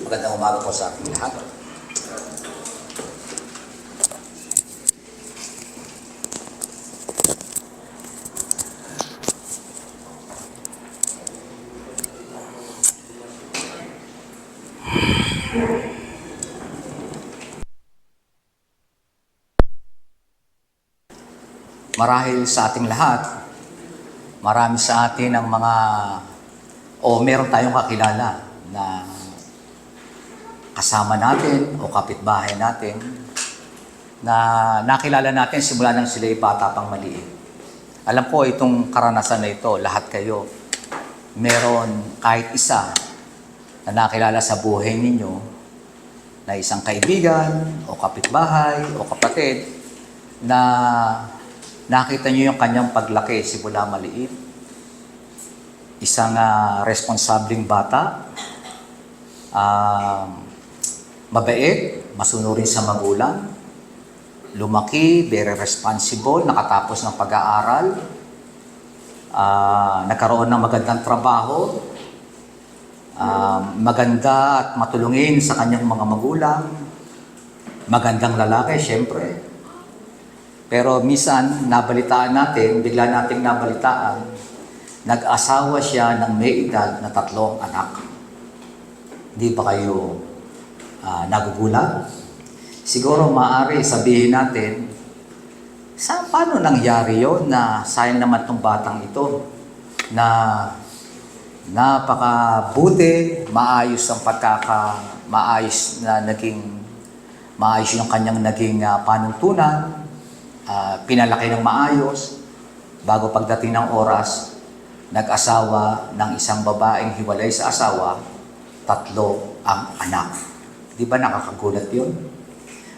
Magandang umaga po sa ating lahat. Marahil sa ating lahat, marami sa atin ang mga meron tayong kakilala na kasama natin o kapitbahay natin na nakilala natin simula nang sila'y bata pang maliit. Alam ko itong karanasan na ito, lahat kayo, meron kahit isa na nakilala sa buhay ninyo na isang kaibigan o kapitbahay o kapatid na nakita niyo yung kanyang paglaki simula maliit. Isang responsableng bata, mabait, masunurin sa magulang, lumaki, very responsible, nakatapos ng pag-aaral, nagkaroon ng magandang trabaho, maganda at matulungin sa kanyang mga magulang, magandang lalaki, syempre. Pero minsan, nabalitaan natin, bigla nating nabalitaan, nag-asawa siya ng may edad na 3 anak. Hindi ba kayo nagugulat? Siguro maaari sabihin natin, paano nangyari yun na sayang naman tong batang ito na napakabuti, maayos yung kanyang naging panuntunan, pinalaki ng maayos, bago pagdating ng oras, nag-asawa ng isang babaeng hiwalay sa asawa, 3 ang anak. Di ba nakakagulat yun?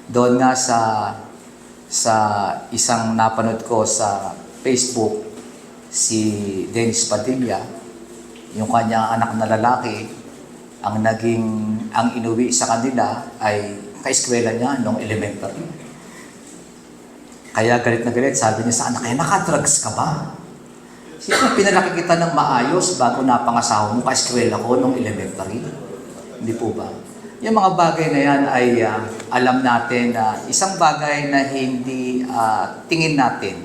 Doon nga sa isang napanood ko sa Facebook, si Dennis Padilla, yung kanyang anak na lalaki, ang inuwi sa kanila ay kaeskwela niya nung elementary. Kaya galit na galit, sabi niya sa anak, kaya nakadrugs ka ba? Siyempre, pinalaki kita ng maayos bago napangasawa mo, ka-eskwela ko nung elementary. Hindi po ba? Yung mga bagay na yan ay alam natin na isang bagay na hindi tingin natin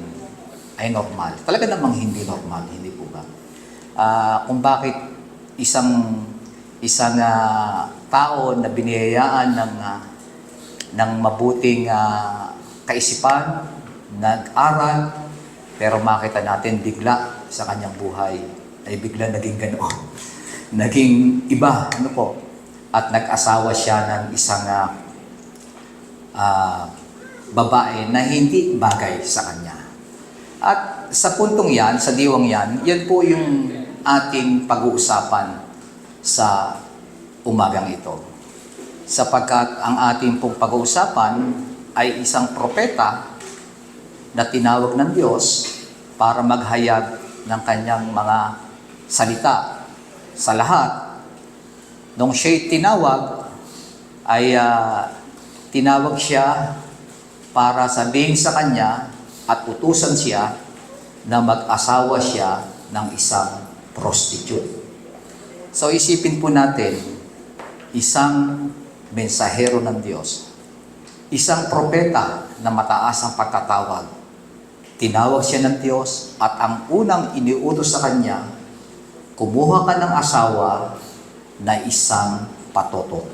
ay normal. Talaga namang hindi normal, hindi po ba? Kung bakit isang tao na biniyayaan ng mabuting kaisipan, nag-aral, pero makita natin bigla sa kanyang buhay ay bigla naging ganoon. Naging iba, at nag-asawa siya ng isang babae na hindi bagay sa kanya. At sa puntong yan, sa diwang yan, yan po yung ating pag-uusapan sa umagang ito. Sapagkat ang ating pong pag-uusapan ay isang propeta na tinawag ng Diyos para maghayag ng kanyang mga salita sa lahat. Nung siya'y tinawag, ay tinawag siya para sabihin sa kanya at utusan siya na mag-asawa siya ng isang prostitute. So isipin po natin, isang mensahero ng Diyos, isang propeta na mataas ang pagkatawag. Tinawag siya ng Diyos at ang unang iniutos sa kanya, kumuha ka ng asawa na isang patoto.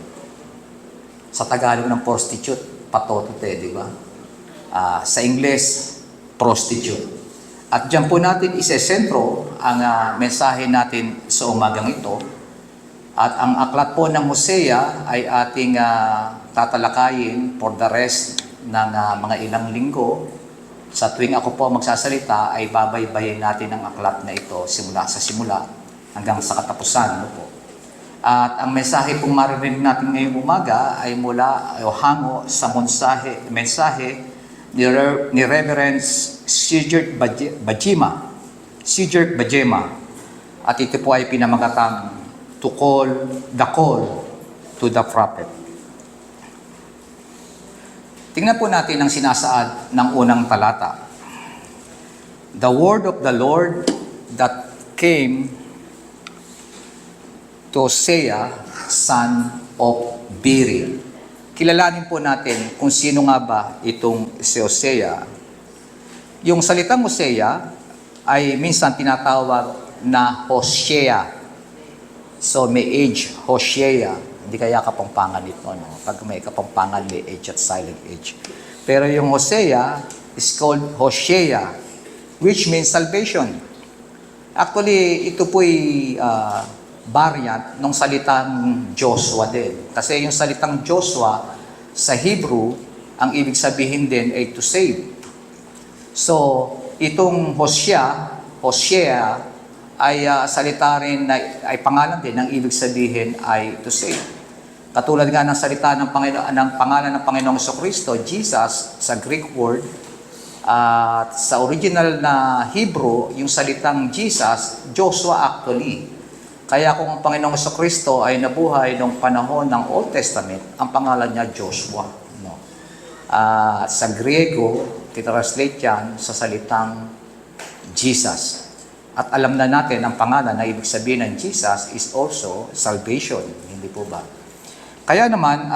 Sa Tagalog ng prostitute, patoto di ba? Sa Ingles, prostitute. At diyan po natin isesentro ang mensahe natin sa umagang ito. At ang aklat po ng Hosea ay ating tatalakayin for the rest ng mga ilang linggo. Sa tuwing ako po magsasalita ay babaybayin natin ang aklat na ito simula hanggang sa katapusan. At ang mensahe pong maririnig natin ngayong umaga ay mula hango sa mensahe ni Reverend Sigurd Bajema. At ito po ay pinamagatang the call to the prophet. Tingnan po natin ang sinasaad ng unang talata. The word of the Lord that came to Hosea, son of Biri. Kilalanin po natin kung sino nga ba itong si Hosea. Yung salitang Hosea ay minsan tinatawag na Hosea. So may age, Hosea. Hindi kaya kapampangan ito. No? Pag may kapampangan, may age at silent age. Pero yung Hosea is called Hosea, which means salvation. Actually, ito po'y variant ng salitang Joshua din. Kasi yung salitang Joshua sa Hebrew, ang ibig sabihin din ay to save. So, itong Hosea ay salita rin, ay pangalan din, ang ibig sabihin ay to save. Katulad nga ng salita ng pangalan ng Panginoong Jesucristo, Jesus, sa Greek word, at sa original na Hebrew, yung salitang Jesus, Joshua actually. Kaya kung ang Panginoong Jesucristo ay nabuhay noong panahon ng Old Testament, ang pangalan niya Joshua. No? Sa Griego, tinranslate yan sa salitang Jesus. At alam na natin ang pangalan na ibig sabihin ng Jesus is also salvation. Hindi po ba? Kaya naman,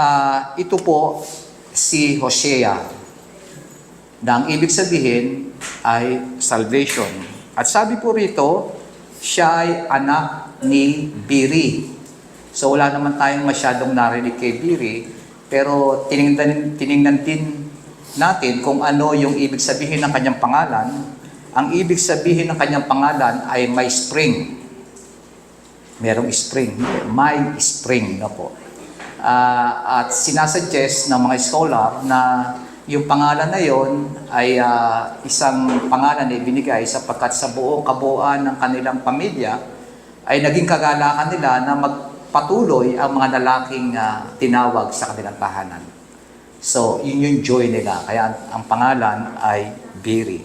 ito po si Hosea na ang ibig sabihin ay salvation. At sabi po rito, siya ay anak ni Biri. So wala naman tayong masyadong narinig kay Biri, pero tiningnan din natin kung ano yung ibig sabihin ng kanyang pangalan. Ang ibig sabihin ng kanyang pangalan ay may spring. Merong spring, may spring na po. At sinasuggest ng mga scholar na yung pangalan na yon ay isang pangalan na ibinigay sapagkat sa buong kabuuan ng kanilang pamilya ay naging kagalakan nila na magpatuloy ang mga lalaking tinawag sa kanilang tahanan. So, yun yung joy nila. Kaya ang pangalan ay Biri.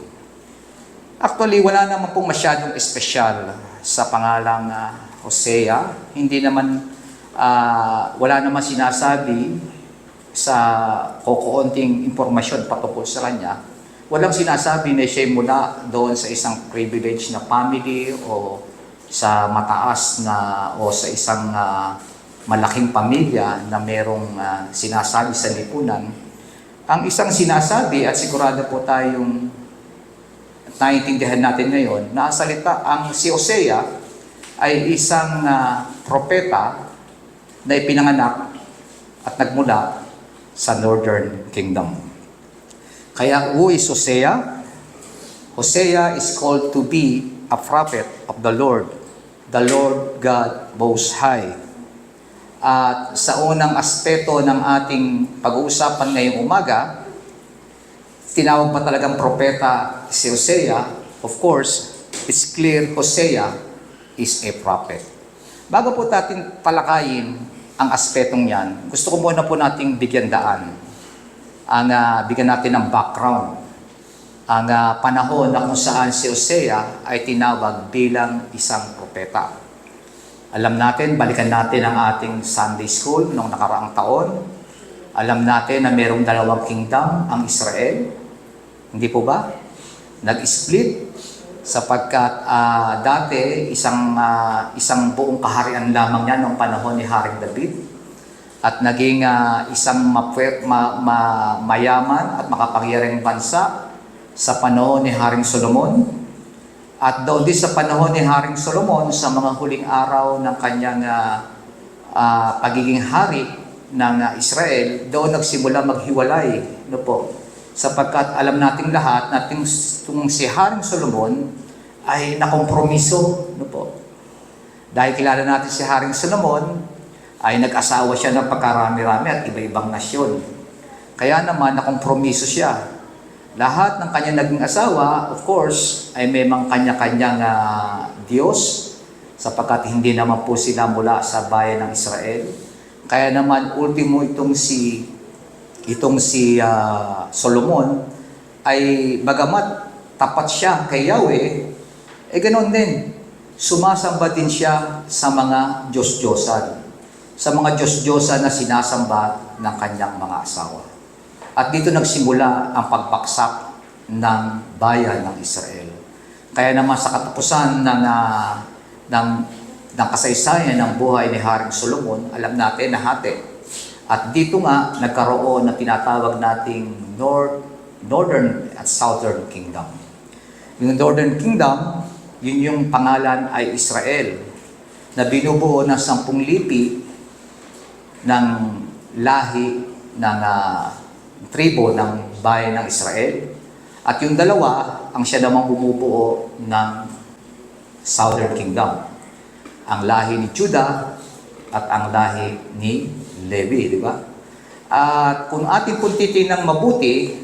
Actually, wala naman pong masyadong espesyal sa pangalang Hosea. Hindi naman, wala naman sinasabi sa kukunting impormasyon patungkol sa kanya. Walang sinasabi na siya mula doon sa isang privileged na family o sa mataas na o sa isang malaking pamilya na merong sinasabi sa lipunan. Ang isang sinasabi at sigurado po tayong naiintindihan natin ngayon na salita ang si Hosea ay isang propeta na ipinanganak at nagmula sa Northern Kingdom. Kaya who is Hosea? Hosea is called to be a prophet of the Lord God Most High. At sa unang aspeto ng ating pag-uusapan ngayong umaga, tinawag pa talagang propeta si Hosea. Of course, it's clear Hosea is a prophet. Bago po natin talakayin ang aspetong yan, gusto ko muna po nating bigyan daan. Bigyan natin ng background. Ang panahon na kung saan si Hosea ay tinawag bilang isang propeta. Alam natin, balikan natin ang ating Sunday School noong nakaraang taon. Alam natin na mayroong dalawang kingdom, ang Israel. Hindi po ba? Nag-split sapagkat dati isang buong kaharian lamang yan noong panahon ni Haring David at naging isang mayaman at makapangyarihang bansa sa panahon ni Haring Solomon. At doon din sa panahon ni Haring Solomon, sa mga huling araw ng kanyang pagiging hari ng Israel, doon nagsimula maghiwalay. No po? Sapagkat alam nating lahat na si Haring Solomon ay nakompromiso. No po? Dahil kilala natin si Haring Solomon, ay nag-asawa siya ng pagkarami-rami at iba-ibang nasyon. Kaya naman nakompromiso siya. Lahat ng kanyang naging asawa, of course, ay may mga kanya-kanyang Diyos, sapagkat hindi naman po sila mula sa bayan ng Israel. Kaya naman, ultimo itong si Solomon, ay bagamat tapat siya kay Yahweh, ganoon din, sumasamba din siya sa mga Diyos-Diyosan, sa mga Diyos-Diyosan na sinasamba ng kanyang mga asawa. At dito nagsimula ang pagbaksak ng bayan ng Israel. Kaya naman sa katapusan ng kasaysayan ng buhay ni Haring Solomon, alam natin na hati At dito nga, nagkaroon na tinatawag nating Northern at Southern Kingdom. Yung Northern Kingdom, yun yung pangalan ay Israel, na binubuo ng 10 lipi ng lahi ng tribo ng bayan ng Israel. At yung dalawa, ang siya namang bumubuo ng Southern Kingdom. Ang lahi ni Judah at ang lahi ni Levi, di ba? At kung ating pong titinang mabuti,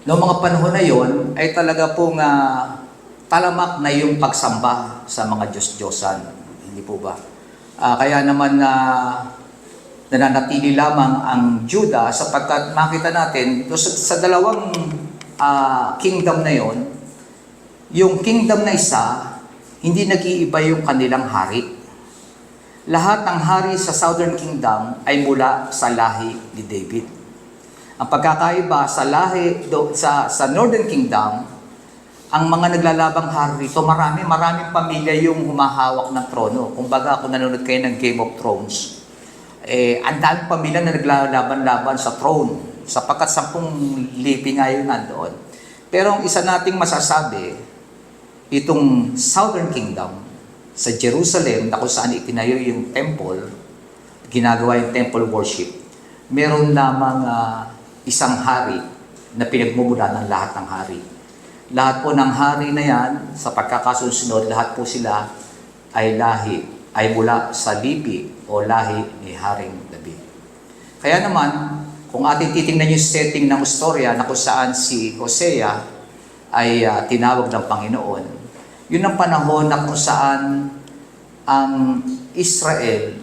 noong mga panahon na yon ay talaga pong talamak na yung pagsamba sa mga Diyos-Diyosan. Hindi po ba? Kaya naman nananatili lamang ang Judah sapagkat makita natin sa dalawang kingdom na yon, yung kingdom na isa, hindi nag-iiba yung kanilang hari. Lahat ng hari sa Southern Kingdom ay mula sa lahi ni David. Ang pagkakaiba sa lahi sa Northern Kingdom, ang mga naglalabang hari rito, maraming pamilya yung humahawak ng trono. Kumbaga, kung nanonood kayo ng Game of Thrones, ang daming pamilya na naglalaban-laban sa throne, sapagkat 10 lipi nga yun nandoon. Pero ang isa nating masasabi, itong Southern Kingdom, sa Jerusalem, na kung saan itinayo yung temple, ginagawa yung temple worship, meron lamang isang hari na pinagmumula ng lahat ng hari. Lahat po ng hari na yan, sa pagkakasunod, lahat po sila ay mula sa lipi o lahi ni Haring David. Kaya naman, kung ating titingnan yung setting ng istorya na kung saan si Hosea ay tinawag ng Panginoon, yun ang panahon na kung saan ang Israel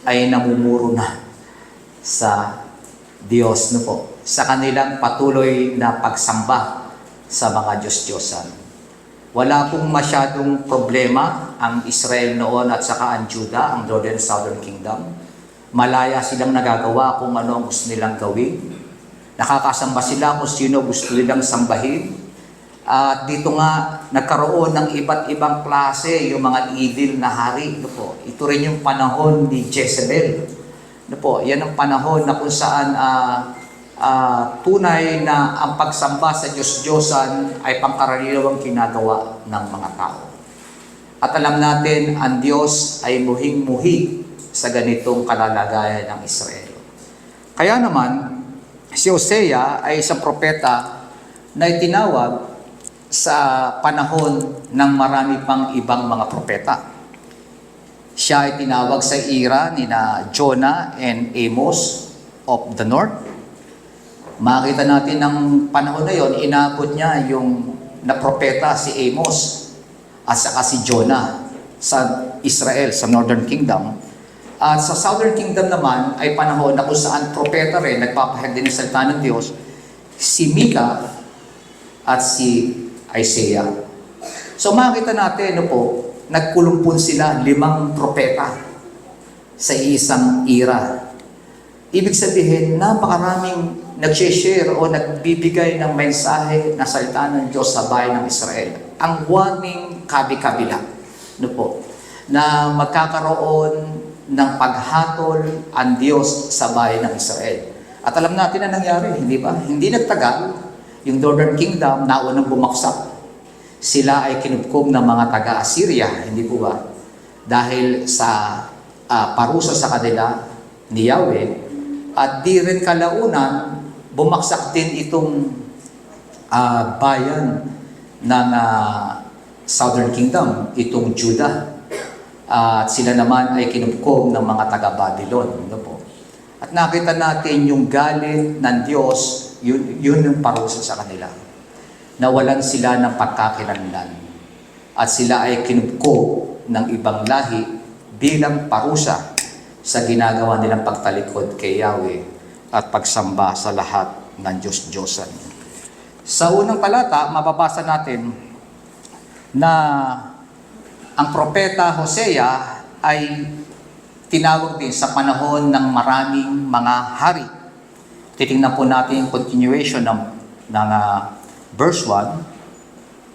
ay namumuro na sa Diyos, no po, sa kanilang patuloy na pagsamba sa mga Diyos-Diyosan. Wala pong masyadong problema ang Israel noon at saka ang Judah, ang Northern Southern Kingdom. Malaya silang nagagawa kung ano ang gusto nilang gawin. Nakakasamba sila kung sino gusto nilang sambahin. At dito nga, nagkaroon ng iba't ibang klase yung mga evil na hari. No po. Ito rin yung panahon ni Jezebel. No po. Yan ang panahon na kung saan tunay na ang pagsamba sa Diyos-Diyosan ay pangkaraniwang ginagawa ng mga tao. At alam natin, ang Diyos ay muhing-muhi sa ganitong kalalagayan ng Israel. Kaya naman, si Hosea ay isang propeta na itinawag sa panahon ng marami pang ibang mga propeta. Siya ay tinawag sa era ni Jonah and Amos of the North. Makita natin ng panahon na yon, inabot niya yung napropeta si Amos at saka si Jonah sa Israel, sa Northern Kingdom. At sa Southern Kingdom naman ay panahon na kung saan propeta rin, nagpapahayag din ng salita ng Diyos, si Micah at si Isaiah. So makita natin, no po, nagkulumpun sila 5 propeta sa isang era. Ibig sabihin, napakaraming nag-share o nagbibigay ng mensahe na salita ng Diyos sa bayan ng Israel. Ang warning kabi-kabila, no po, na magkakaroon ng paghatol ang Diyos sa bayan ng Israel. At alam natin na nangyari, hindi ba? Hindi nagtagal. Yung Northern Kingdom, naunang bumaksak. Sila ay kinupkom ng mga taga-Assyria, hindi po ba? Dahil sa parusa sa kanila ni Yahweh, at di rin kalaunan, bumaksak din itong bayan ng Southern Kingdom, itong Judah. At sila naman ay kinupkom ng mga taga-Babylon. Ano po? At nakita natin yung galit ng Diyos, yun yung parusa sa kanila. Nawalan sila ng pagkakilanlan. At sila ay kinupko ng ibang lahi bilang parusa sa ginagawa nilang pagtalikod kay Yahweh at pagsamba sa lahat ng Diyos-Diyosan. Sa unang talata, mababasa natin na ang propeta Hosea ay tinawag din sa panahon ng maraming mga hari. Titingnan po natin yung continuation ng verse 1.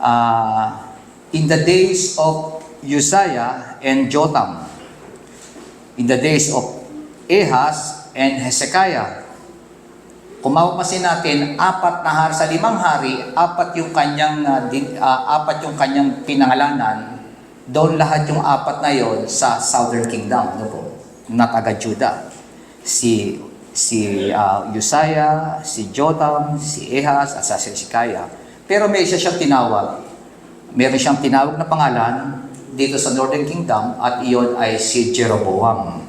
In the days of Uzziah and Jotham, in the days of Ahaz, and Hezekiah. Kung mapapansin natin, apat na hari sa 5 hari, apat yung kanyang pinangalanan, doon lahat yung apat na yon sa Southern Kingdom, no po, na taga-Judah. Si Uzziah, si Jotham, si Ahaz, at si Hezekiah. Pero may isa siyang tinawag. Meron siyang tinawag na pangalan dito sa Northern Kingdom, at iyon ay si Jeroboam,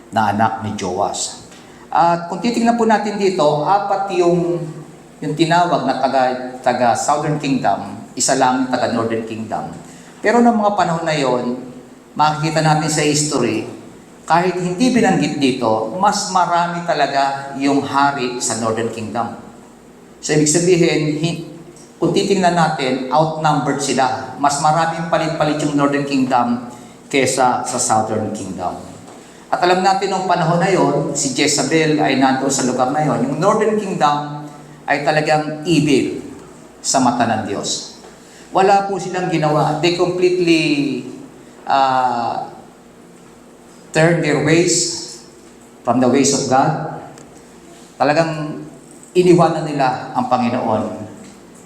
na anak ni Joash. At kung titingnan po natin dito, apat yung tinawag na taga Southern Kingdom, isa lang yung taga Northern Kingdom. Pero ng mga panahon na yon, makikita natin sa history, kahit hindi binanggit dito, mas marami talaga yung hari sa Northern Kingdom. So ibig sabihin, kung titingnan natin, outnumbered sila. Mas maraming palit-palit yung Northern Kingdom kesa sa Southern Kingdom. At alam natin nung panahon na yon, si Jezebel ay nandoon sa lugar na yon. Yung Northern Kingdom ay talagang evil sa mata ng Diyos. Wala po silang ginawa. They completely turned their ways from the ways of God. Talagang iniwanan nila ang Panginoon.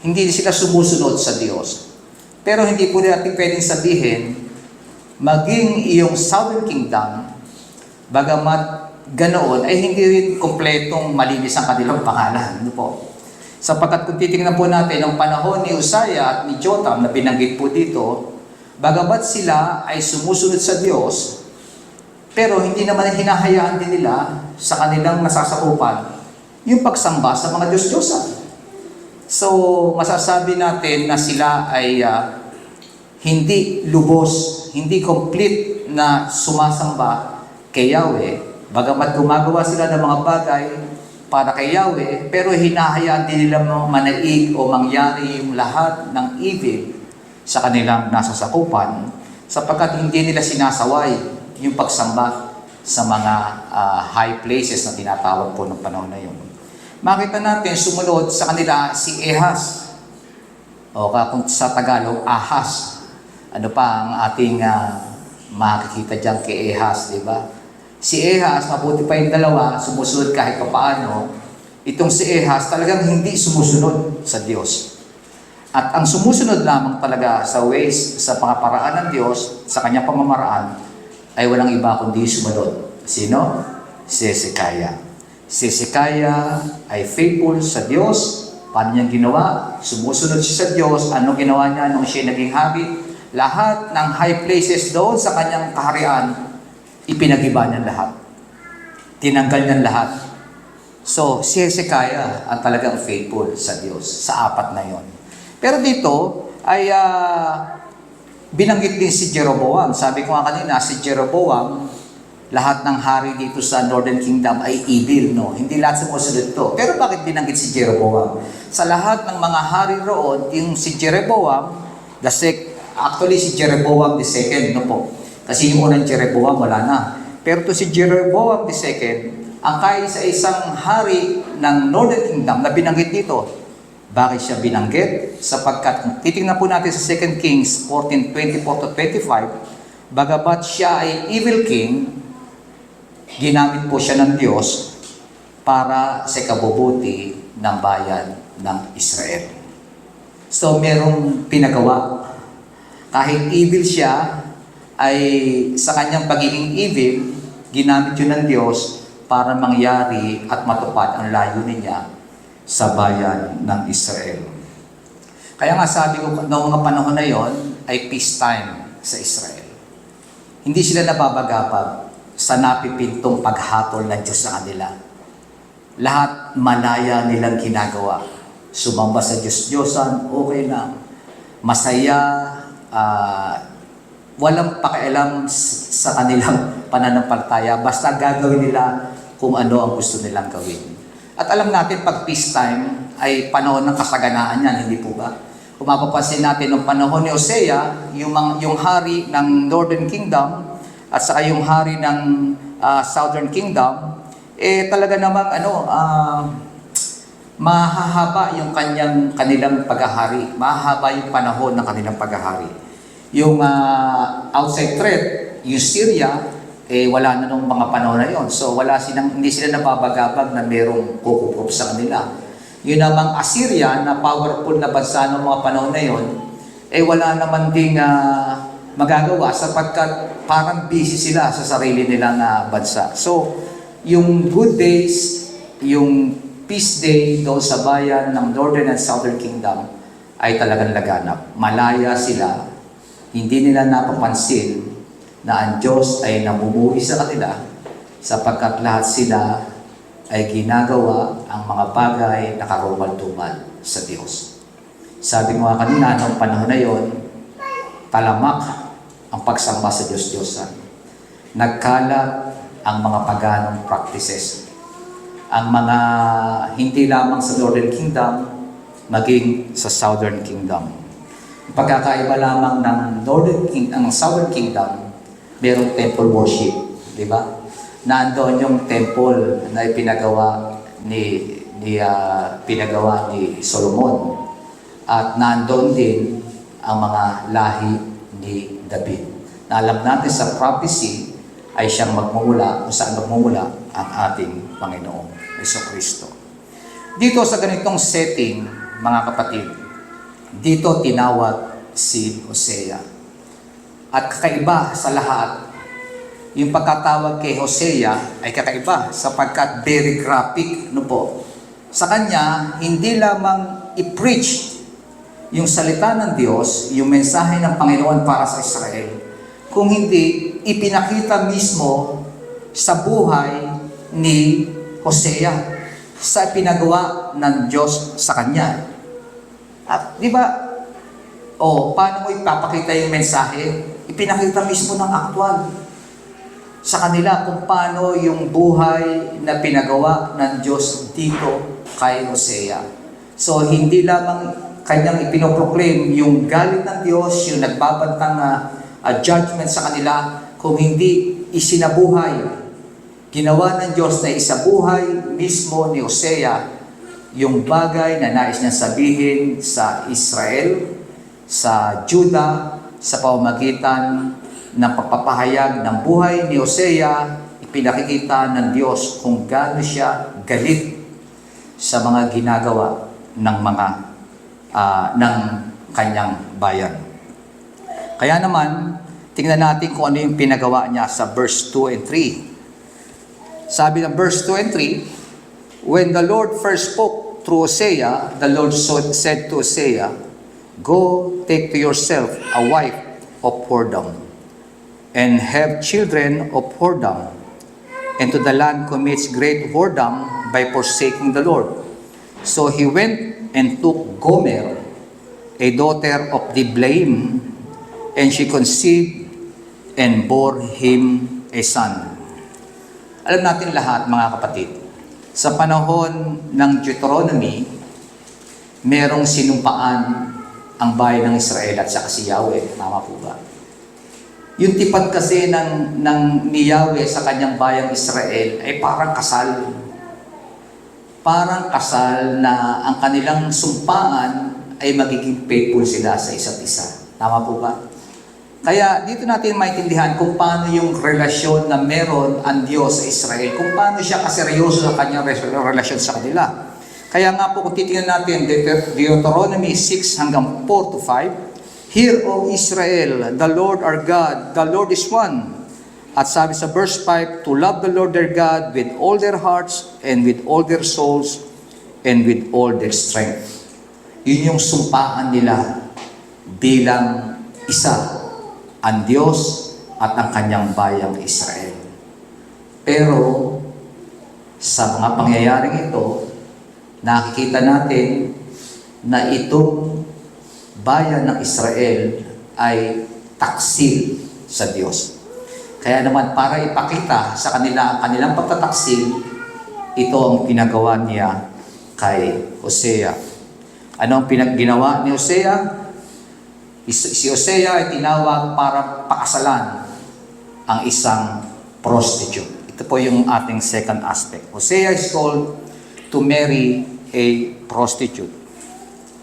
Hindi sila sumusunod sa Diyos. Pero hindi po natin pwedeng sabihin, maging iyong Southern Kingdom, bagamat ganoon, ay hindi rin kompletong malinis ang kanilang pangalan. Ano po? Sapagkat kung titingnan po natin ang panahon ni Uzziah at ni Jotham na binanggit po dito, bagamat sila ay sumusunod sa Diyos, pero hindi naman hinahayaan din nila sa kanilang nasasakupan yung pagsamba sa mga Diyos-Diyosan. So, masasabi natin na sila ay hindi lubos, hindi complete na sumasamba kay Yahweh, bagamat gumagawa sila ng mga bagay para kay Yahweh, pero hinahayaan din nila manaig o mangyari yung lahat ng evil sa kanilang nasasakupan, sapagkat hindi nila sinasaway yung pagsamba sa mga high places na tinatawag po ng panahon na yun. Makita natin, sumunod sa kanila si Ahaz, o kung sa Tagalog, Ahaz. Ano pa ang ating makikita dyan kay Ahaz, di ba? Si Ahaz, mabuti pa yung dalawa, sumusunod kahit paano. Itong si Ahaz talagang hindi sumusunod sa Diyos. At ang sumusunod lamang talaga sa ways, sa mga paraan ng Diyos, sa kanyang pamamaraan, ay walang iba kundi sumunod. Sino? Si Hezekiah. Si Hezekiah ay faithful sa Diyos. Paano niyang ginawa? Sumusunod siya sa Diyos. Ano ginawa niya nung siya naging hari? Lahat ng high places doon sa kanyang kaharian, ipinagiba niya lahat. Tinanggal niya lahat. So, si Hezekiah ang talagang faithful sa Diyos, sa apat na yon. Pero dito ay binanggit din si Jeroboam. Sabi ko nga kanina, si Jeroboam, lahat ng hari dito sa Northern Kingdom ay evil, no? Hindi lahat sumusunod to. Pero bakit binanggit si Jeroboam? Sa lahat ng mga hari roon, yung si Jeroboam, actually si Jeroboam II, no po? Kasi yung unang Jeroboam, wala na. Pero to si Jeroboam II, ang kaisa-isang hari ng Northern Kingdom na binanggit dito. Bakit siya binanggit? Sapagkat kung titingnan po natin sa 2 Kings 14:24-25, bagamat siya ay evil king, ginamit po siya ng Diyos para sa kabubuti ng bayan ng Israel. So, merong pinagawa. Kahit evil siya, ay sa kanyang pagiging evil, ginamit yun ng Diyos para mangyari at matupad ang layunin niya sa bayan ng Israel. Kaya nga sabi ko, noong mga panahon na yon ay peacetime sa Israel. Hindi sila nababagapag sa napipintong paghatol ng Diyos sa kanila. Lahat malaya nilang ginagawa. Sumamba sa Diyos-Diyosan, okay lang. Masaya, walang pakialam sa kanilang pananampalataya, basta gagawin nila kung ano ang gusto nilang gawin. At alam natin, pag peacetime ay panahon ng kasaganaan yan, hindi po ba? Kung mapapansin natin, noong panahon ni Hosea, yung hari ng Northern Kingdom, at saka yung hari ng Southern Kingdom, talaga namang mahahaba yung kanilang paghahari. Mahahaba yung panahon ng kanilang paghahari. Yung outside threat, yung Syria, wala na nung mga panahon na yon. So hindi sila nababagabag na merong kukukup sa kanila. Yun namang Assyria na powerful na bansa noong mga panahon na yon, wala naman ding magagawa sapagkat parang busy sila sa sarili nilang bansa. So, yung good days, yung peace day doon sa bayan ng Northern and Southern Kingdom ay talagang laganap. Malaya sila, hindi nila napapansin na ang Diyos ay namumuhi sa kanila sapagkat lahat sila ay ginagawa ang mga bagay na karumal-dumal sa Diyos. Sabi ko nga kanina, noong panahon na yon, talamak ang pagsamba sa Diyos-Diyosan. Nagkalat ang mga paganong practices. Ang mga hindi lamang sa Northern Kingdom, maging sa Southern Kingdom. Pagkakaiba lamang ng Southern Kingdom, mayroong temple worship, di ba? Nandoon yung temple na pinagawa ni Solomon. At nandoon din ang mga lahi ni David. Na alam natin sa prophecy ay siyang magmumula, kung saan magmumula ang ating Panginoong Jesucristo. Dito sa ganitong setting, mga kapatid, dito tinawag si Hosea. At kakaiba sa lahat, yung pagkatawag kay Hosea ay kakaiba sapagkat very graphic, no po. Sa kanya, hindi lamang i-preach yung salita ng Diyos, yung mensahe ng Panginoon para sa Israel, kung hindi, ipinakita mismo sa buhay ni Hosea sa pinagawa ng Diyos sa kanya. At di ba, paano mo ipapakita yung mensahe? Ipinakita mismo ng aktwal sa kanila kung paano yung buhay na pinagawa ng Diyos dito kay Hosea. So, hindi lamang kanyang ipinoproclaim yung galit ng Diyos, yung nagbabantang judgment sa kanila, kung hindi isinabuhay. Ginawa ng Diyos na isabuhay mismo ni Hosea yung bagay na nais niyang sabihin sa Israel, sa Juda, sa pamamagitan ng pagpapahayag ng buhay ni Hosea. Ipinakikita ng Diyos kung gaano siya galit sa mga ginagawa ng kanyang bayan. Kaya naman, tingnan natin kung ano yung pinagawa niya sa verse 2 and 3. Sabi ng verse 2 and 3, when the Lord first spoke through Hosea, the Lord said to Hosea, go take to yourself a wife of whoredom, and have children of whoredom, and to the land commits great whoredom by forsaking the Lord. So he went and took Gomer, a daughter of Diblaim, and she conceived and bore him a son. Alam natin lahat, mga kapatid, sa panahon ng Deuteronomy, merong sinumpaan ang bayan ng Israel at saka si Yahweh. Tama po ba? Yung tipad kasi ni Yahweh sa kanyang bayang Israel ay parang kasal. Parang kasal na ang kanilang sumpaan ay magiging faithful sila sa isa't isa. Tama po ba? Kaya dito natin maintindihan kung paano yung relasyon na meron ang Diyos sa Israel, kung paano siya kaseryoso sa kanyang relasyon sa kanila. Kaya nga po kung titingnan natin Deuteronomy 6 hanggang 4 to 5, Hear, O Israel, the Lord our God, the Lord is one. At sabi sa verse 5, to love the Lord their God with all their hearts and with all their souls and with all their strength. Yun yung sumpaan nila bilang isa, ang Diyos at ang kanyang bayang Israel. Pero sa mga pangyayaring ito, nakikita natin na itong bayan ng Israel ay taksil sa Diyos. Kaya naman para ipakita sa kanila ang kanilang pagtataksil, ito ang pinagawa niya kay Hosea. Ano ang ginawa ni Hosea? Si Hosea ay tinawag para pakasalan ang isang prostitute. Ito po yung ating second aspect. Hosea is called to marry a prostitute.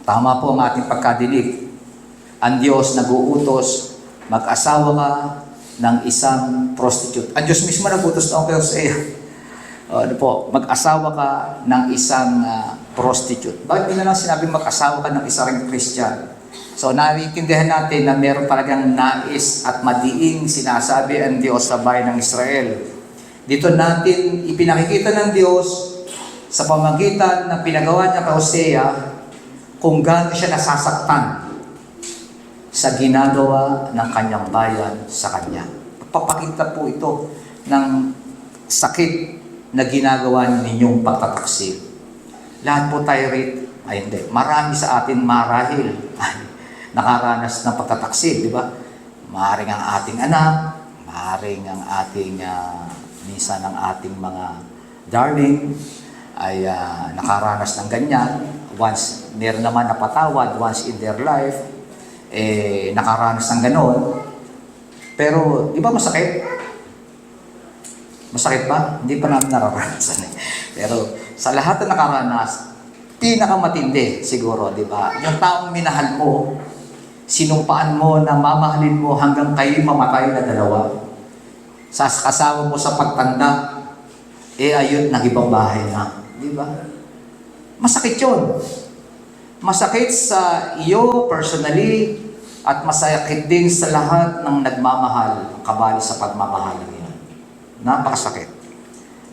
Tama po ang ating pagkadinig. Ang Diyos nag-uutos, mag-asawa ka, ng isang prostitute. Ang Diyos mismo nagutos na kay Hosea. Mag-asawa ka ng isang prostitute. Bakit na lang sinabi mag-asawa ka ng isang Christian? So, naiintindihan natin na meron talagang nais at madiing sinasabi ang Diyos sa bayan ng Israel. Dito natin ipinakikita ng Diyos sa pamamagitan ng pinagawa niya kay Hosea kung gaano siya nasasaktan sa ginagawa ng kanyang bayan sa kanya. Papakita po ito ng sakit na ginagawa ninyong pagtataksil. Lahat po tayo rito, hindi, marami sa atin marahil nakaranas ng pagtataksil, di ba? Maaaring ang ating anak, maaaring ang ating, minsan ang ating mga darling ay nakaranas ng ganyan. Once, meron naman napatawad, once in their life, nakaranas ng ganon. Pero, di ba masakit? Masakit ba? Hindi pa namin nararanasan eh. Pero, sa lahat na nakaranas, pinakamatindi siguro, di ba? Yung taong minahal mo, sinumpaan mo na mamahalin mo hanggang kayo mamatay na dalawa. Sa kasawa mo sa pagtanda, ayun, nag-ibang bahay na. Di ba? Masakit yun. Masakit sa iyo personally at masakit din sa lahat ng nagmamahal kabali sa pagmamahal niya. Napakasakit.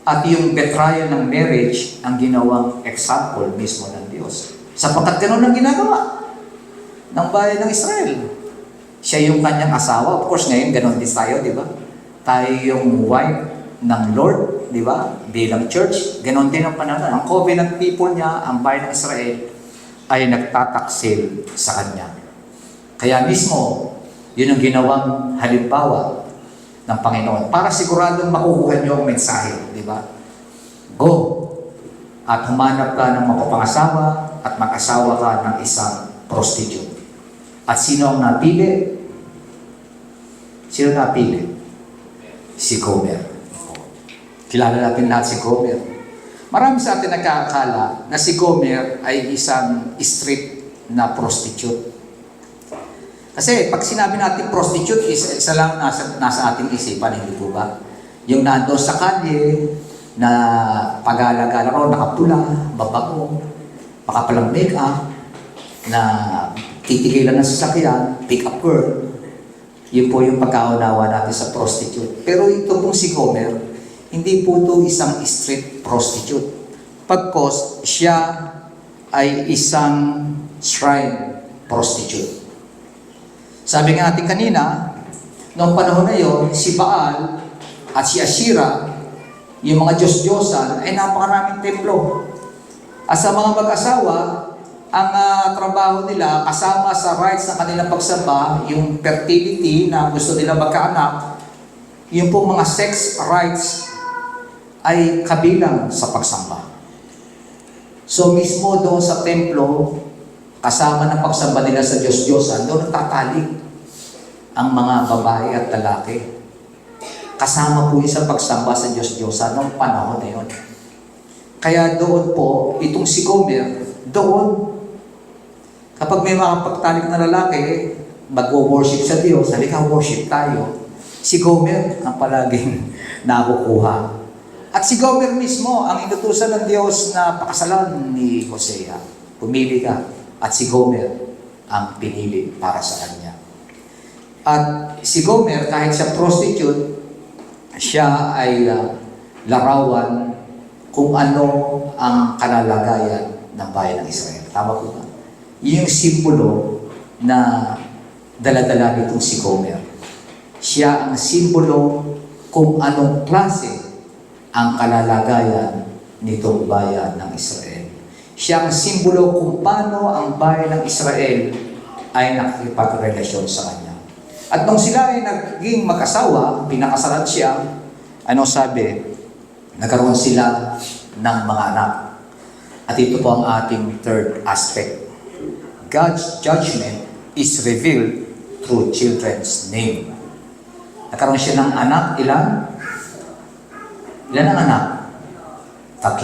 At yung betrayal ng marriage ang ginawang example mismo ng Diyos. Sapagkat ganun ang ginagawa ng bayan ng Israel. Siya yung kanyang asawa. Of course, ngayon ganun din tayo, di ba? Tayo yung wife ng Lord, di ba? Bilang church, ganun din ang pananaw. Ang covenant people niya, ang bayan ng Israel, ay nagtataksil sa kanya. Kaya mismo, yun ang ginawang halimbawa ng Panginoon para siguradong makukuha niyo ang mensahe, di ba? Go! At humanap ka ng mapapangasawa at mag-asawa ka ng isang prostitute. At sino ang napili? Sino napili? Si Gomer. Kilala natin lahat si Gomer. Marami sa atin nagkakala na si Gomer ay isang street na prostitute. Kasi pag sinabi natin prostitute, isa lang nasa ating isipan, hindi po ba? Yung nandoon sa kalye, na pag-alagala ko, nakapula, babago, makapalang make-up, na titigilan ng sasakyan, pick-up girl. Yun po yung pagkaunawa natin sa prostitute. Pero ito pong si Gomer, hindi po ito isang street prostitute. Pagkos siya ay isang shrine prostitute. Sabi nga natin kanina, noong panahon na yon, si Baal at si Asherah, yung mga Diyos-Diyosan, ay napakaraming templo. At sa mga mag-asawa, ang trabaho nila, kasama sa rights ng kanilang pagsamba, yung fertility na gusto nila magkaanak, yung pong mga sex rights ay kabilang sa pagsamba. So mismo doon sa templo, kasama ng pagsamba nila sa Diyos-Diyosan, doon tatalik ang mga babae at lalaki. Kasama po yun sa pagsamba sa Diyos-Diyosan noong panahon na yun. Kaya doon po, itong si Gomer, doon, kapag may mga pagtalik na lalaki, mag-worship sa Diyos, halika worship tayo, si Gomer ang palaging nakukuha. At si Gomer mismo, ang inutusan ng Diyos na pakasalan ni Hosea. Pumili ka. At si Gomer ang pinili para sa kanya. At si Gomer, kahit siya prostitute, siya ay larawan kung ano ang kalalagayan ng bayan ng Israel. Tama po ba? Yung simbolo na dala-dala nitong si Gomer. Siya ang simbolo kung anong klase ang kalalagayan nitong bayan ng Israel. Siya ang simbolo kung paano ang bayan ng Israel ay nakikipagrelasyon sa kanya. At nung sila ay naging mag-asawa, pinakasalan siya, ano sabi? Nagkaroon sila ng mga anak. At ito po ang ating third aspect. God's judgment is revealed through children's name. Nagkaroon siya ng anak, ilan? Ilan ang anak? 3.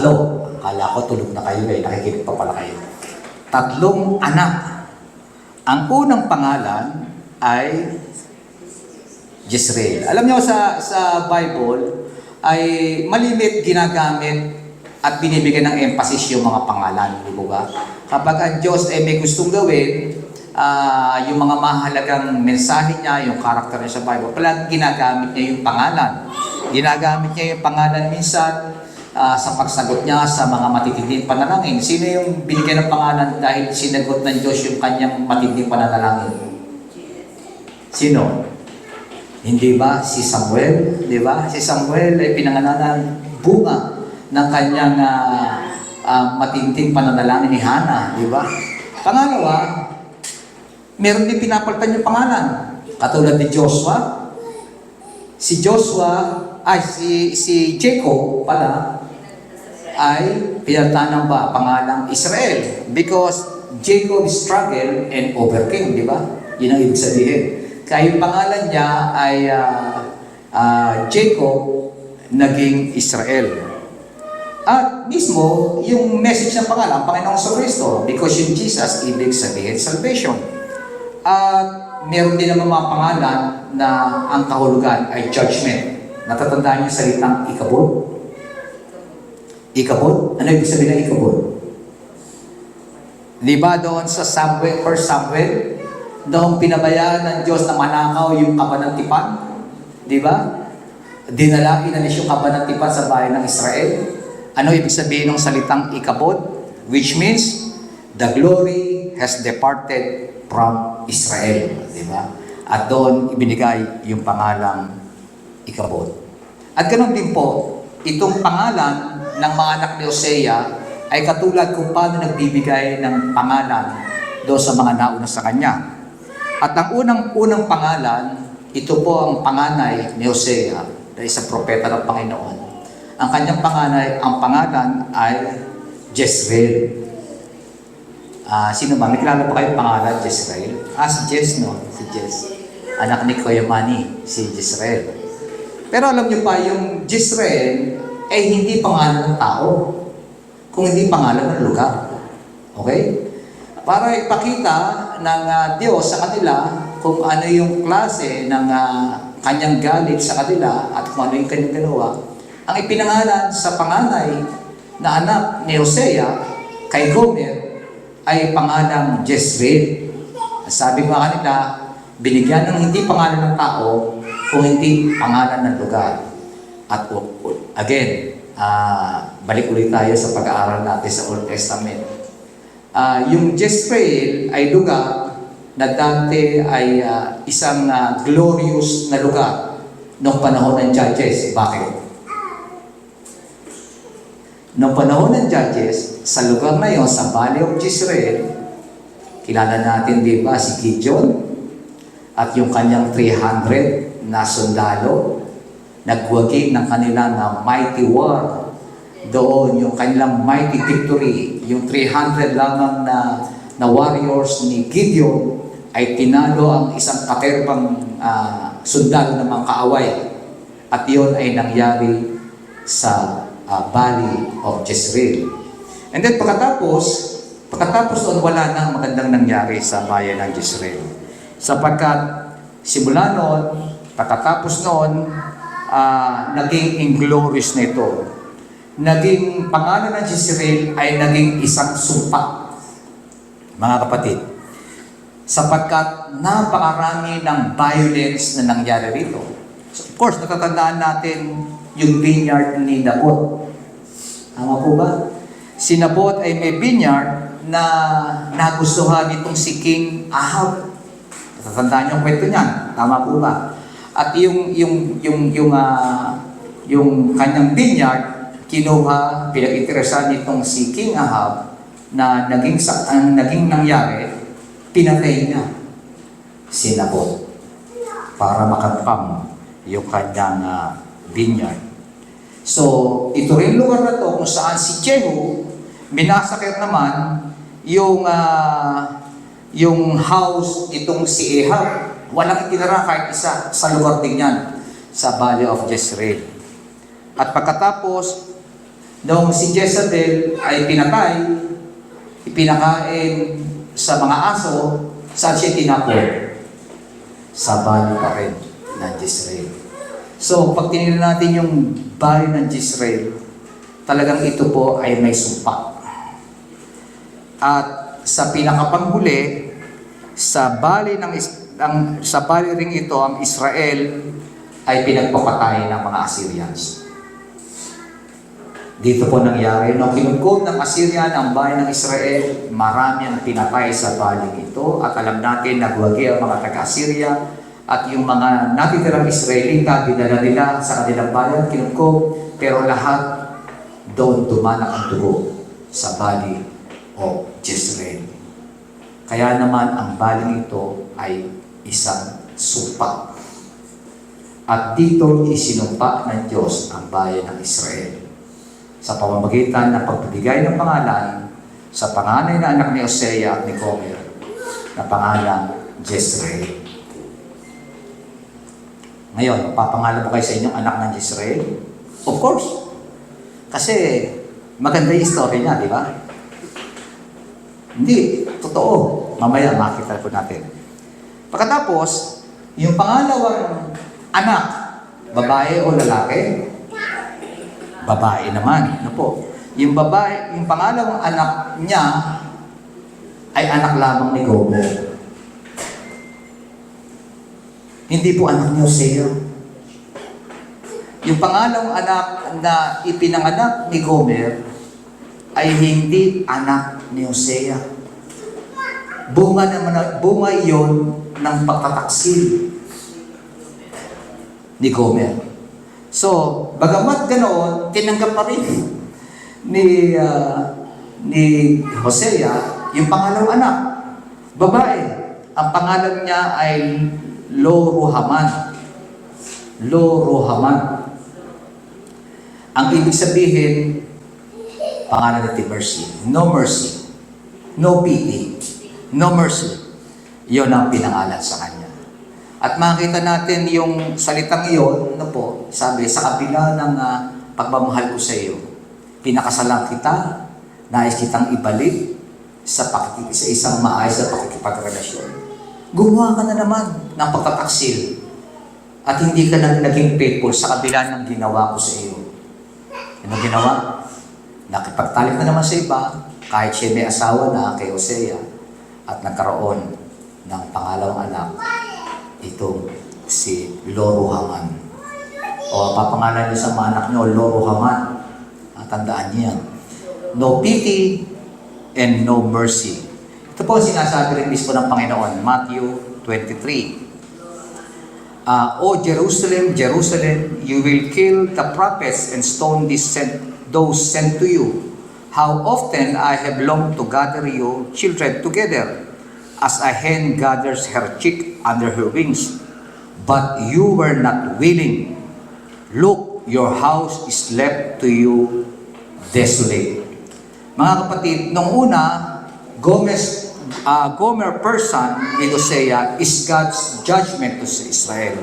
Akala ko tulog na kayo nakikinig pa pala kayo. 3 anak. Ang unang pangalan ay Jezreel. Alam niyo sa Bible ay malimit ginagamit at binibigyan ng emphasis yung mga pangalan, di ba? Kapag ang Diyos ay may gustong gawin, yung mga mahalagang mensahe niya, yung karakter niya sa Bible, palagi ginagamit niya yung pangalan. Ginagamit niya yung pangalan minsan sa pagsagot niya sa mga matitinding panalangin. Sino yung binigyan ng pangalan dahil sinagot ng Diyos yung kanyang matinding panalangin? Sino? Hindi ba si Samuel? Di ba? Si Samuel ay pinangananan bunga ng kanyang matinding pananalangin ni Hannah. Di ba? Pangalawa, meron din pinapalitan yung pangalan. Katulad ni Joshua. Si Jacob pala ay pinalitan ng pangalang Israel. Because Jacob struggled and overcame. Di ba? Yun ang ibig sabihin. Kaya yung pangalan niya ay Jacob, naging Israel. At mismo, yung message ng pangalan, Panginoong Kristo, because yung Jesus, ibig sabihin salvation. At meron din naman mga pangalan na ang kahulugan ay judgment. Natatandaan niyo yung salitang ikabod? Ikabod? Ano ibig sabihin ng ikabod? Di ba doon sa Samuel, noong pinabayaan ng Diyos na manakaw yung kabanatipan, di ba? Inalis yung kabanatipan sa bayan ng Israel. Ano ibig sabihin ng salitang ikabod? Which means, the glory has departed from Israel. Di ba? At doon ibinigay yung pangalang ikabod. At ganoon din po, itong pangalan ng mga anak ni Hosea ay katulad kung paano nagbibigay ng pangalan doon sa mga nauna sa kanya. At ang unang pangalan, ito po ang panganay ni Hosea, na isang propeta ng Panginoon. Ang kanyang pangalan ay Jezreel. Sino ba? May kilala pa kayong pangalan, Jezreel? Si Jez, no? Si Jez. Anak ni Koyamani, si Jezreel. Pero alam niyo pa, yung Jezreel ay hindi pangalan ng tao, kung hindi pangalan ng lugar. Okay? Para ipakita ng Diyos sa kanila kung ano yung klase ng kanyang galit sa kanila at kung ano yung kanyang ginawa. Ang ipinangalan sa panganay na anak ni Hosea kay Gomer ay pangalang Jezreel. Sabi ko kanila, binigyan ng hindi pangalan ng tao kung hindi pangalan ng lugar. At again, balik ulit tayo sa pag-aaral natin sa Old Testament. Yung Jezreel ay lugar na dati ay isang glorious na lugar noong panahon ng Judges. Bakit? Noong panahon ng Judges, sa lugar na yon, sa Valley of Jezreel, kilala natin, di ba, si Gideon at yung kanyang 300 na sundalo, nagwagi ng kanilang mighty war. Doon, yung kanilang mighty victory, yung 300 lamang na warriors ni Gideon ay tinalo ang isang katerbang sundalo ng mga kaaway. At yun ay nangyari sa Valley of Jezreel. And then pagkatapos doon, wala nang magandang nangyari sa bayan ng Jezreel. Sapagkat simula noon, pagkatapos noon, naging inglorious na ito. Naging pangalan ng Jezreel ay naging isang sumpa, mga kapatid. Sapagkat napakarami ng violence na nangyari rito. So, of course, natatandaan natin yung vineyard ni Nabot. Tama po ba? Si Nabot ay may vineyard na nagustuhan nitong si King Ahab. Natatandaan yung kwento niyan. Tama po ba? At yung kanyang vineyard, kinuha, pinag-interesan nitong si King Ahab na ang naging nangyari, pinatay niya si Nabot para makampam yung kanyang vineyard. So, ito rin lugar na to kung saan si Jehu minasakit naman yung house itong si Ahab. Walang itinara kahit isa sa lugar din yan sa Valley of Jezreel. At pagkatapos, noong si Jezebel ay pinatay, ipinakain sa mga aso, saan siya tinapon? Sa Valley pa rin. ng Jezreel. So, pag tinignan natin yung bahay ng Jezreel, talagang ito po ay may sumpa. At sa pinakapanghuli, sa bali ring ito, ang Israel ay pinagpapatay ng mga Assyrians. Dito po nangyari, nung kinugkob ng Assyrian ang bayan ng Israel, marami ang pinatay sa baling ito. At alam natin, nagwagi ang mga taga-Assyria at yung mga natitirang Israelita, dinala nila sa kanilang bayan, kinugkob, pero lahat doon tumanak ang dugo sa bali o Jezreel. Kaya naman ang baling ito ay isang sumpa. At dito isinumpa ng Diyos ang bayan ng Israel sa pamamagitan ng pagbibigay ng pangalan sa panganay na anak ni Hosea at ni Gomer na pangalang Jezreel. Ngayon, papangalan mo kayo sa inyong anak ng Jezreel? Of course. Kasi maganda yung story niya, di ba? Hindi, totoo. Mamaya makita po natin. Pagkatapos, yung pangalawang anak, babae o lalaki? Babae naman. Ano po? Yung babae, yung pangalawang anak niya ay anak lamang ni Gomer. Hindi po anak ni Hosea. Yung pangalawang anak na ipinanganak ni Gomer ay hindi anak ni Hosea. Bunga iyon ng pagtataksil ni Gomer. So, bagamat ganoon, tinanggap pa rin ni Hosea yung pangalawang anak, babae. Ang pangalan niya ay Lo-Ruhaman. Lo-Ruhaman. Ang ibig sabihin, pangalan ni mercy. No mercy. No pity. No mercy. Iyon ang pinangalan sa kanya. At makita natin yung salitang iyon, ano po, sabi, sa kabila ng pagmamahal ko sa iyo, pinakasalan kita, nais kitang ibalik sa isang maayos na pakikipagrelasyon. Gumawa ka na naman ng pagtataksil at hindi ka na naging faithful sa kabila ng ginawa ko sa iyo. Ano ginawa? Nakipagtalik na naman sa iba, kahit siya may asawa na kay Hosea, at nagkaroon ng pangalawang anak, itong si Lo-Ruhaman. O papangalan niyo sa mga anak niyo, Lo-Ruhaman. Tandaan niyo yan. No pity and no mercy. Ito po sinasabi rin mismo ng Panginoon, Matthew 23. O Jerusalem, Jerusalem, you will kill the prophets and stone those sent to you. How often I have longed to gather you children together, as a hen gathers her chick under her wings, but you were not willing. Look, your house is left to you desolate. Mga kapatid, nung una, Gomer person with Hosea is God's judgment to Israel.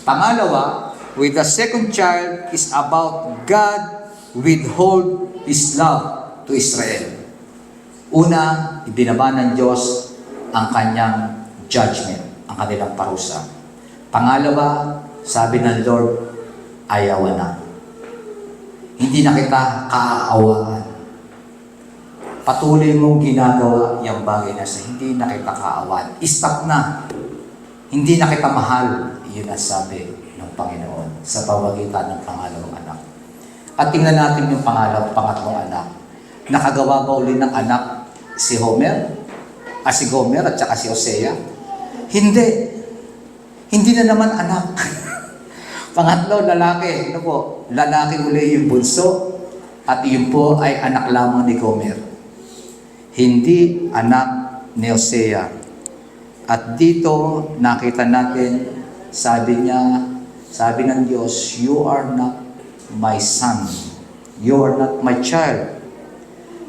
Pangalawa, with the second child is about God withhold His love to Israel. Una, ibinaba ng Diyos ang kanyang judgment, ang kanilang parusa. Pangalawa, sabi ng Lord, ayawan na. Hindi na kita kaaawaan. Patuloy mong ginagawa yung bagay na sa hindi na kita kaawan. Stop na. Hindi na kita mahal. Iyon ang sabi ng Panginoon sa pamagitan ng pangalawang anak. At tingnan natin yung pangatlong anak. Nakagawa ba uli ng anak si Gomer at saka si Hosea? Hindi. Hindi na naman anak. Pangatlo, lalaki. Ano po? Lalaki uli yung bunso at yun po ay anak lamang ni Gomer. Hindi anak ni Hosea. At dito nakita natin, sabi ng Diyos, you are not my son. You are not my child.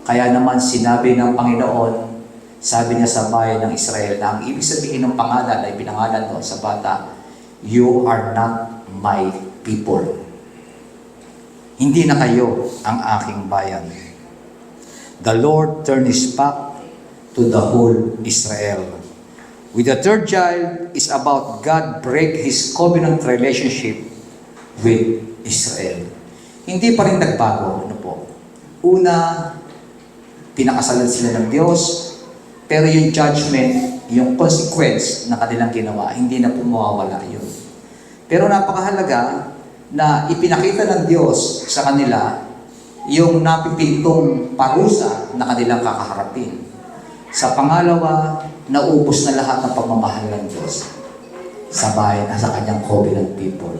Kaya naman sinabi ng Panginoon, sabi niya sa bayan ng Israel, na ang ibig sabihin ng pangalan ay pinangalan doon sa bata, you are not my people. Hindi na kayo ang aking bayan. The Lord turned His back to the whole Israel. With the third child is about God break His covenant relationship with Israel. Hindi pa rin nagbago. Ano po? Una, pinakasalan sila ng Diyos, pero yung judgment, yung consequence na kanilang ginawa, hindi na po mawawala yun. Pero napakahalaga na ipinakita ng Diyos sa kanila yung napipintong parusa na kanilang kakaharapin. Sa pangalawa, naubos na lahat ng pagmamahal ng Diyos sa bayan at sa kanyang covenant people.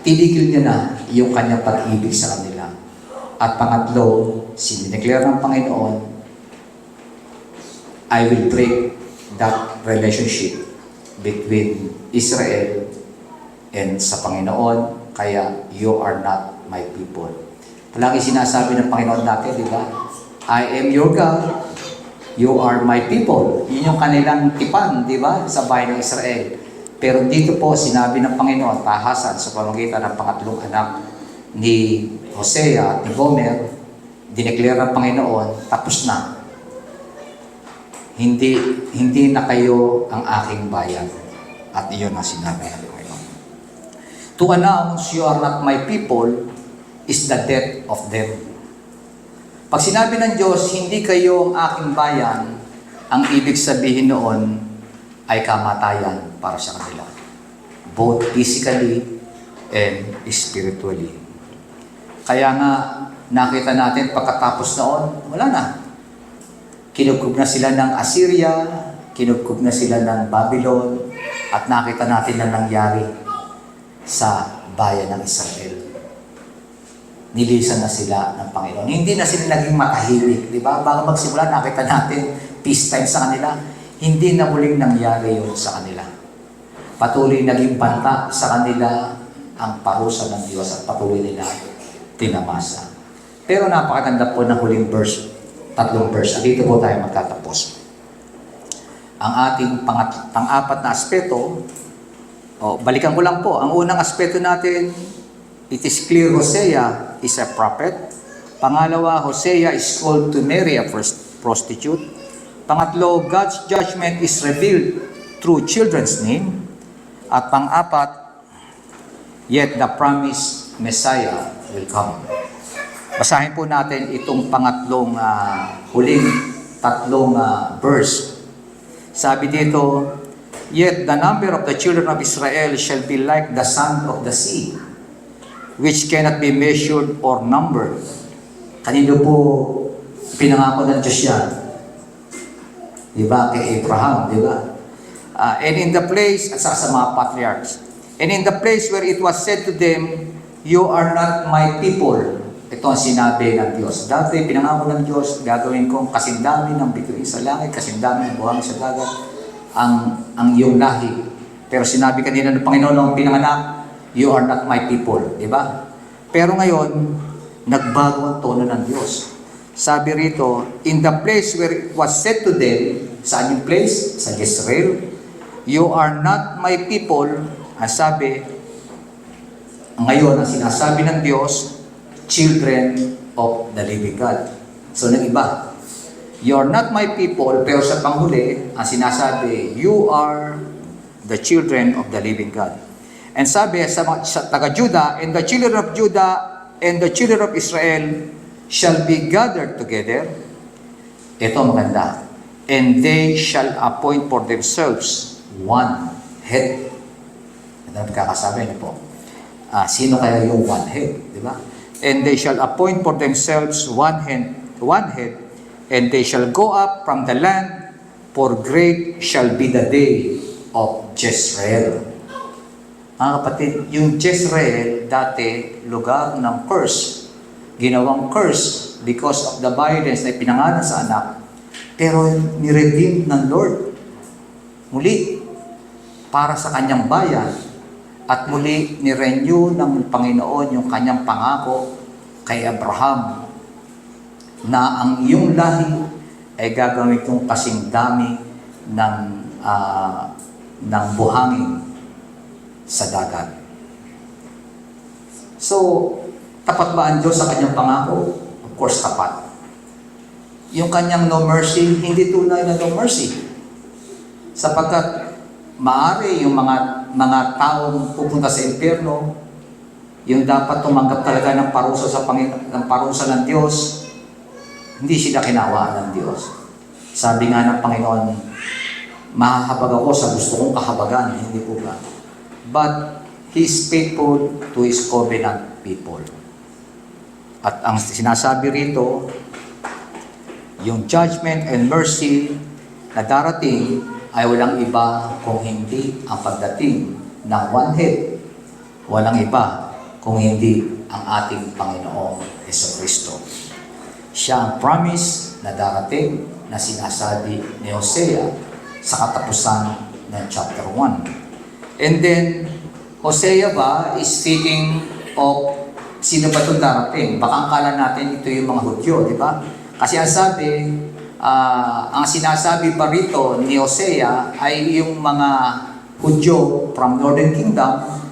Tinigil niya na yung kanyang pag-ibig sa kanila. At pangatlo, sinideclare ng Panginoon, I will break that relationship between Israel and sa Panginoon, kaya you are not my people. Palagi sinasabi ng Panginoon dati, di ba? I am your God, you are my people. Yun yung kanilang tipan, di ba? Sa bayan ng Israel. Pero dito po, sinabi ng Panginoon, tahasan sa pamamagitan ng pangatlong anak ni Hosea at ni Gomer, dineclare ng Panginoon, tapos na. Hindi na kayo ang aking bayan. At iyon ang sinabi ng Panginoon. To announce you are not my people is the death of them. Pag sinabi ng Diyos, hindi kayo ang aking bayan, ang ibig sabihin noon ay kamatayan para sa kanila. Both physically and spiritually. Kaya nga, nakita natin pagkatapos noon, wala na. Kinugkog na sila ng Assyria, kinugkog na sila ng Babylon, at nakita natin na nangyari sa bayan ng Israel. Nilisan na sila ng Panginoon. Hindi na sila naging matahimik, di ba? Bago magsimula, nakita natin peacetime sa kanila. Hindi na muling nangyari yun sa kanila. Patuloy naging banta sa kanila ang parusa ng Diyos at patuloy nila tinamasa. Pero napakaganda po ng huling verse, 3 verse. At dito po tayo magtatapos. Ang ating pang-apat na aspeto, balikan ko lang po. Ang unang aspeto natin, it is clear Hosea is a prophet. Pangalawa, Hosea is called to marry a prostitute. Pangatlo, God's judgment is revealed through children's name. At pang-apat, yet the promised Messiah will come. Basahin po natin itong pangatlong huling tatlong verse. Sabi dito, yet the number of the children of Israel shall be like the sand of the sea, which cannot be measured or numbered. Kanino po pinangako ng Diyos yan? Diba? Kay Abraham, diba? And in the place, at sa mga patriarchs, and in the place where it was said to them, you are not my people. Ito ang sinabi ng Diyos. Dati, pinangako ng Diyos, gagawin kong kasindami ng bituin sa langit, kasindami ng buhangin sa dagat, ang iyong lahi. Pero sinabi kanina ng Panginoon ng pinanganak, you are not my people. Diba? Pero ngayon, nagbago ang tono ng Diyos. Sabi rito, in the place where it was said to them, saan yung place? Sa Jezreel, you are not my people. Ang sabi, ngayon, ang sinasabi ng Diyos, children of the living God. So, nag-iba. You are not my people, pero sa panghuli, ang sinasabi, you are the children of the living God. And sabi sa taga-Judah, and the children of Judah and the children of Israel shall be gathered together. Ito maganda. And they shall appoint for themselves one head. Ito na pagkakasabi niyo po. Sino kaya yung one head? Di ba? And they shall appoint for themselves one head, and they shall go up from the land, for great shall be the day of Jezreel. Mga kapatid, yung Jezreel, dati, lugar ng curse. Ginawang curse because of the violence na ipinangalan sa anak. Pero niredeem ng Lord. Muli, para sa kanyang bayan. At muli, nirenew ng Panginoon yung kanyang pangako kay Abraham na ang iyong lahi ay gagawin kong kasing dami ng buhangin sa dagat. So, tapat ba ang Diyos sa kanyang pangako? Of course, tapat. Yung kanyang no mercy, hindi tunay na no mercy. Sapagkat maaari yung mga taong pupunta sa impyerno, yung dapat tumanggap talaga ng parusa ng parusa ng Diyos, hindi sila kinawaan ng Diyos. Sabi nga ng Panginoon, mahahabag ako sa gusto kong kahabagan, hindi po ba? But He is faithful to His covenant people. At ang sinasabi rito, yung judgment and mercy na darating ay walang iba kung hindi ang pagdating ng one head. Walang iba kung hindi ang ating Panginoong Jesucristo. Siya ang promise na darating na sinasabi ni Hosea sa katapusan ng chapter 1. And then, Hosea ba is speaking of sino ba itong darating? Baka akala natin ito yung mga Hudyo, di ba? Kasi ang sabi, ang sinasabi pa rito ni Hosea ay yung mga Hudyo from Northern Kingdom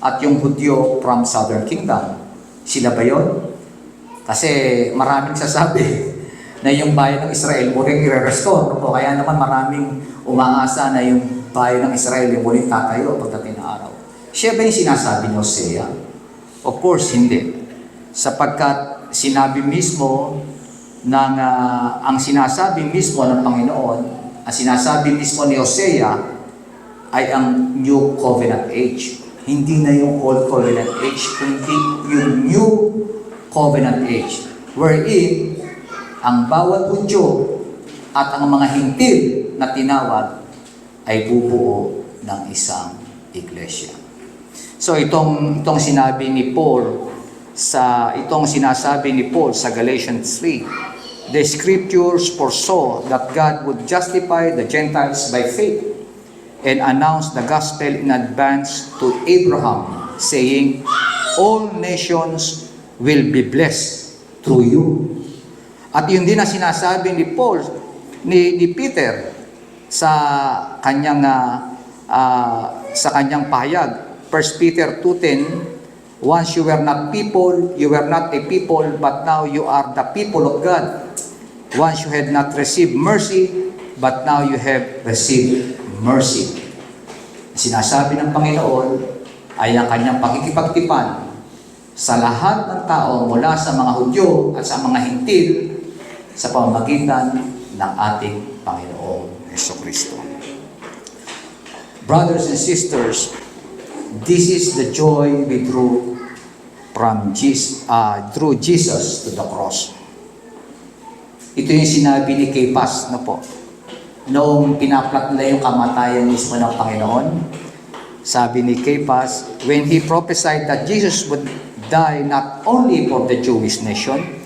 at yung Hudyo from Southern Kingdom. Sila ba yun? Kasi maraming sasabi na yung bayan ng Israel muling i-restore. No? Kaya naman maraming umaasa na yung bayan ng Israel yung muling tatayo pagdating ng araw. Siya ba yung sinasabi ni Hosea? Of course, hindi. Sapagkat sinabi mismo ng ang sinasabi mismo ng Panginoon, ang sinasabi mismo ni Hosea ay ang New Covenant Age. Hindi na yung Old Covenant Age, kundi yung New Covenant Age. Wherein, ang bawat Hudyo at ang mga hintil na tinawag ay bubuo ng isang iglesia. So itong sinabi ni Paul itong sinasabi ni Paul sa Galatians 3, the scriptures foresaw that God would justify the Gentiles by faith and announce the gospel in advance to Abraham, saying, all nations will be blessed through you. At yun din ang sinasabi ni Paul, ni Peter sa kanyang pahayag. 1 Peter 2:10, once you were not people, you were not a people, but now you are the people of God. Once you had not received mercy, but now you have received mercy. Sinasabi ng Panginoon ay ang kanyang pakikipagtipan sa lahat ng tao mula sa mga Hudyo at sa mga hintil sa pamamagitan ng ating Panginoong Jesucristo. Brothers and sisters, this is the joy we drew from through Jesus to the cross. Ito yung sinabi ni Kephas, no po. Noong pinaplat nila yung kamatayan mismo ng Panginoon, sabi ni Kephas, when he prophesied that Jesus would die not only for the Jewish nation,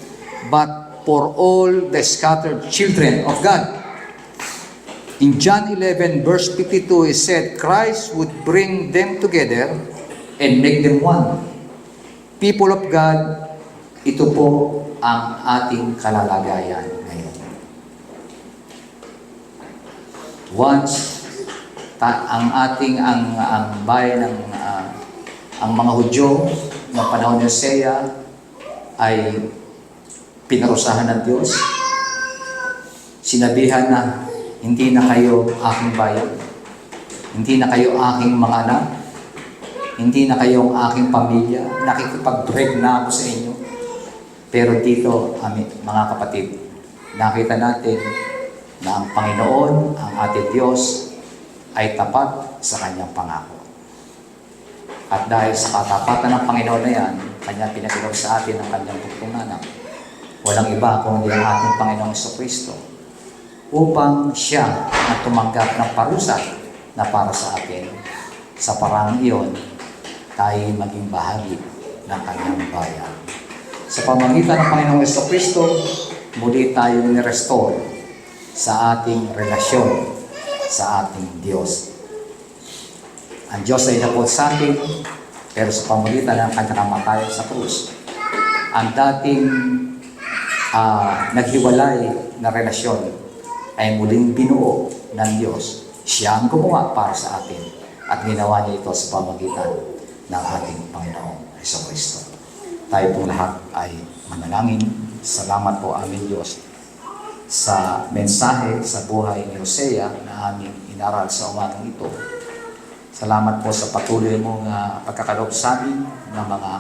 but for all the scattered children of God. In John 11 verse 52, he said, Christ would bring them together and make them one. People of God, ito po ang ating kalalagayan ngayon. Once ang bayan ng ang mga Hudyo ng panahon ni Hosea ay pinarusahan ng Diyos. Sinabihan na hindi na kayo aking bayan, hindi na kayo aking mga anak, hindi na kayo aking pamilya, nakikipag-break na ako sa inyo. Pero dito, mga kapatid, nakita natin na ang Panginoon, ang ating Diyos, ay tapat sa kanyang pangako. At dahil sa katapatan ng Panginoon na yan, kanya pinagulog sa atin ang kanyang bugtunganak. Walang iba kundi ang ating Panginoong Jesucristo upang siya na tumanggap ng parusa na para sa atin. Sa parang iyon, tayo maging bahagi ng kanyang bayan. Sa pamamagitan ng Panginoong Jesucristo, muli tayong ni-restore sa ating relasyon sa ating Diyos. Ang Diyos ay napot sa atin, pero sa pamamagitan ng kanyang kamatayan sa krus, ang dating naghiwalay na relasyon ay muling binuo ng Diyos. Siya ang gumawa para sa atin at ginawa niya ito sa pamamagitan ng ating Panginoong Jesucristo. Tayo pong lahat ay manalangin. Salamat po aming Diyos sa mensahe sa buhay ni Hosea na aming inaral sa umagang ito. Salamat po sa patuloy mong pagkakaloob sa amin ng mga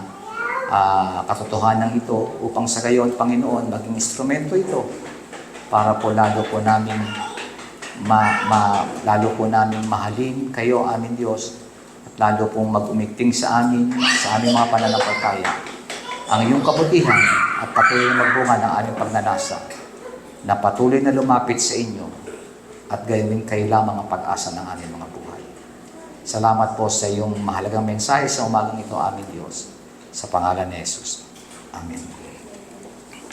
katotohanan ito upang sa gayon, Panginoon, maging instrumento ito para po lalo po namin mahalin kayo, amin Diyos, at lalo pong mag-umigting sa amin, sa aming mga pananampalataya, ang iyong kabutihan at patuloy na magbunga ng aming pagnanasa na patuloy na lumapit sa inyo at gayon din kayo lamang ang pag-asa ng aming mga buhay. Salamat po sa iyong mahalagang mensahe sa umagang ito, amin Diyos. Sa pangalan ni Jesus. Amen.